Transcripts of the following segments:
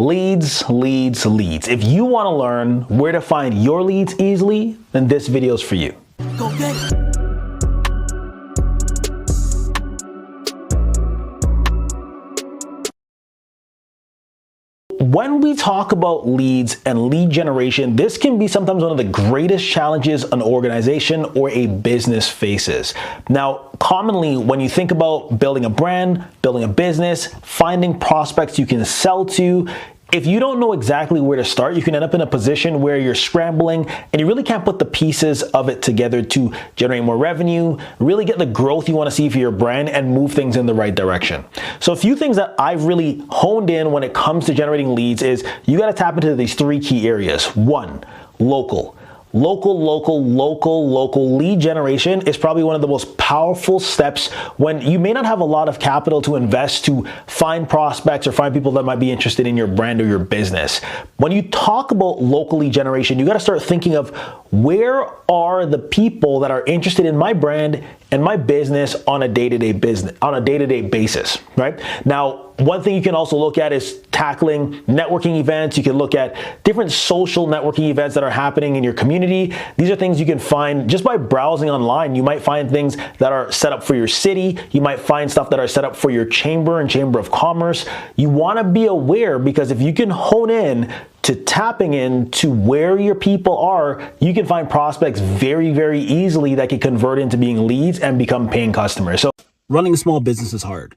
Leads, leads, leads. If you want to learn where to find your leads easily, then this video is for you. Go get it. When we talk about leads and lead generation, this can be sometimes one of the greatest challenges an organization or a business faces. Now, commonly, when you think about building a brand, building a business, finding prospects you can sell to, if you don't know exactly where to start, you can end up in a position where you're scrambling and you really can't put the pieces of it together to generate more revenue, really get the growth you want to see for your brand, and move things in the right direction. So a few things that I've really honed in when it comes to generating leads is you got to tap into these three key areas. One, local. Local lead generation is probably one of the most powerful steps when you may not have a lot of capital to invest to find prospects or find people that might be interested in your brand or your business. When you talk about local lead generation, you got to start thinking of where are the people that are interested in my brand and my business on a day-to-day basis, right? Now, one thing you can also look at is tackling networking events. You can look at different social networking events that are happening in your community. These are things you can find just by browsing online. You might find things that are set up for your city. You might find stuff that are set up for your chamber and chamber of commerce. You want to be aware, because if you can hone in to tapping into where your people are, you can find prospects very, very easily that can convert into being leads and become paying customers. So running a small business is hard.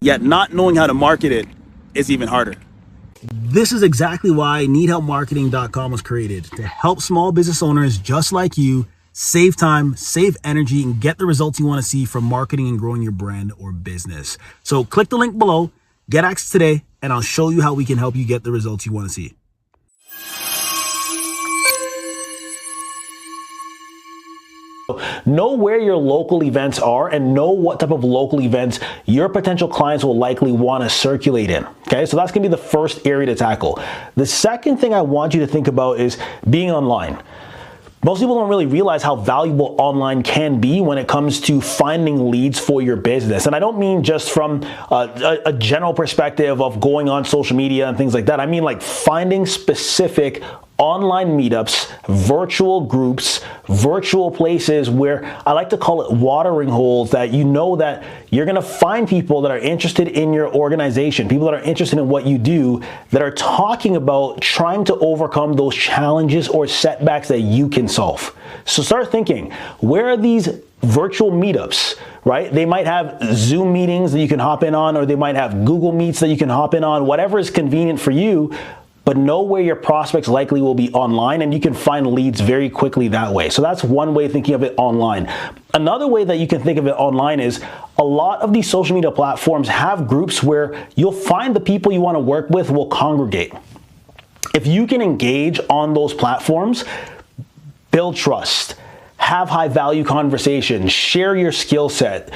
Yet not knowing how to market it is even harder. This is exactly why needhelpmarketing.com was created, to help small business owners just like you save time, save energy, and get the results you want to see from marketing and growing your brand or business. So click the link below, get access today, and I'll show you how we can help you get the results you want to see. Know where your local events are and know what type of local events your potential clients will likely want to circulate in. Okay, so that's going to be the first area to tackle. The second thing I want you to think about is being online. Most people don't really realize how valuable online can be when it comes to finding leads for your business. And I don't mean just from a general perspective of going on social media and things like that. I mean like finding specific online meetups, virtual groups, virtual places where I like to call it watering holes, that you know that you're gonna find people that are interested in your organization, people that are interested in what you do, that are talking about trying to overcome those challenges or setbacks that you can solve. So start thinking, where are these virtual meetups, right? They might have Zoom meetings that you can hop in on, or they might have Google Meets that you can hop in on, whatever is convenient for you. But know where your prospects likely will be online, and you can find leads very quickly that way. So that's one way of thinking of it online. Another way that you can think of it online is a lot of these social media platforms have groups where you'll find the people you want to work with will congregate. If you can engage on those platforms, build trust, have high value conversations, share your skill set,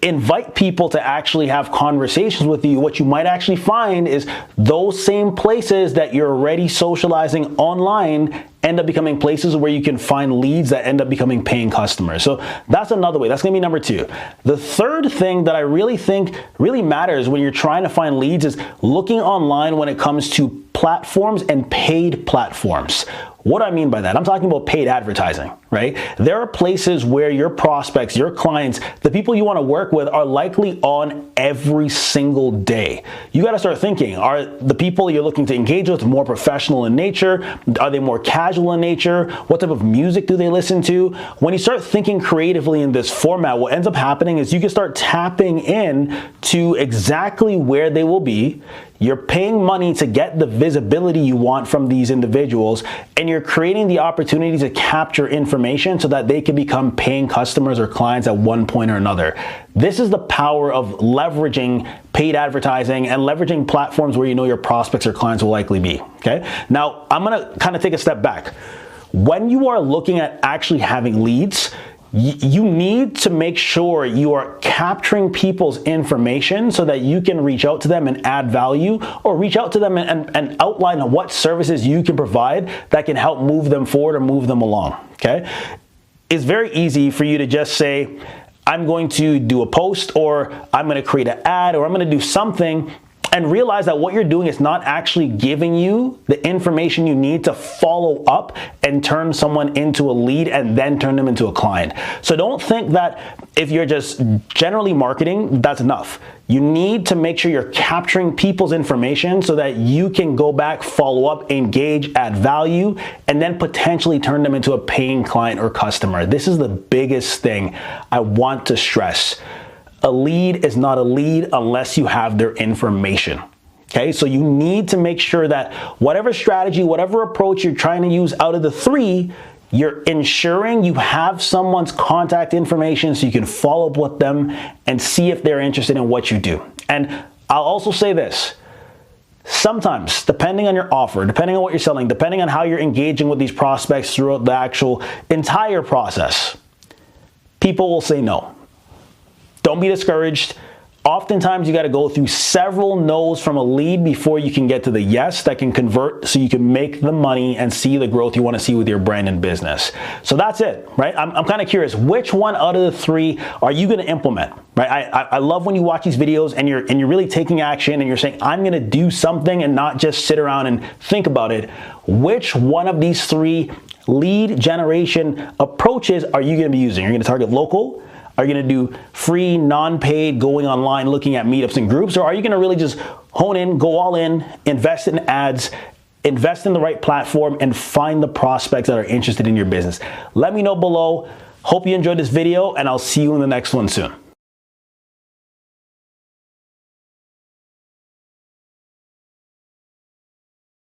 invite people to actually have conversations with you, what you might actually find is those same places that you're already socializing online end up becoming places where you can find leads that end up becoming paying customers. So that's another way. That's gonna be number two. The third thing that I really think really matters when you're trying to find leads is looking online when it comes to platforms and paid platforms. What do I mean by that? I'm talking about paid advertising, right? There are places where your prospects, your clients, the people you want to work with are likely on every single day. You got to start thinking, are the people you're looking to engage with more professional in nature? Are they more casual in nature? What type of music do they listen to? When you start thinking creatively in this format, what ends up happening is you can start tapping in to exactly where they will be. You're paying money to get the visibility you want from these individuals, and you're creating the opportunity to capture information so that they can become paying customers or clients at one point or another. This is the power of leveraging paid advertising and leveraging platforms where you know your prospects or clients will likely be, okay? Now, I'm gonna kind of take a step back. When you are looking at actually having leads, you need to make sure you are capturing people's information so that you can reach out to them and add value, or reach out to them and outline what services you can provide that can help move them forward or move them along, okay? It's very easy for you to just say, I'm going to do a post, or I'm going to create an ad, or I'm going to do something, and realize that what you're doing is not actually giving you the information you need to follow up and turn someone into a lead and then turn them into a client. So don't think that if you're just generally marketing, that's enough. You need to make sure you're capturing people's information so that you can go back, follow up, engage, add value, and then potentially turn them into a paying client or customer. This is the biggest thing I want to stress. A lead is not a lead unless you have their information. Okay, so you need to make sure that whatever strategy, whatever approach you're trying to use out of the three, you're ensuring you have someone's contact information so you can follow up with them and see if they're interested in what you do. And I'll also say this. Sometimes, depending on your offer, depending on what you're selling, depending on how you're engaging with these prospects throughout the actual entire process, people will say no. Don't be discouraged. Oftentimes, you got to go through several no's from a lead before you can get to the yes that can convert so you can make the money and see the growth you want to see with your brand and business. So that's it, right? I'm kind of curious, which one out of the three are you going to implement, right? I love when you watch these videos and you're really taking action and you're saying, I'm going to do something and not just sit around and think about it. Which one of these three lead generation approaches are you going to be using? You're going to target local? Are you going to do free, non-paid, going online, looking at meetups and groups? Or are you going to really just hone in, go all in, invest in ads, invest in the right platform, and find the prospects that are interested in your business? Let me know below. Hope you enjoyed this video, and I'll see you in the next one soon.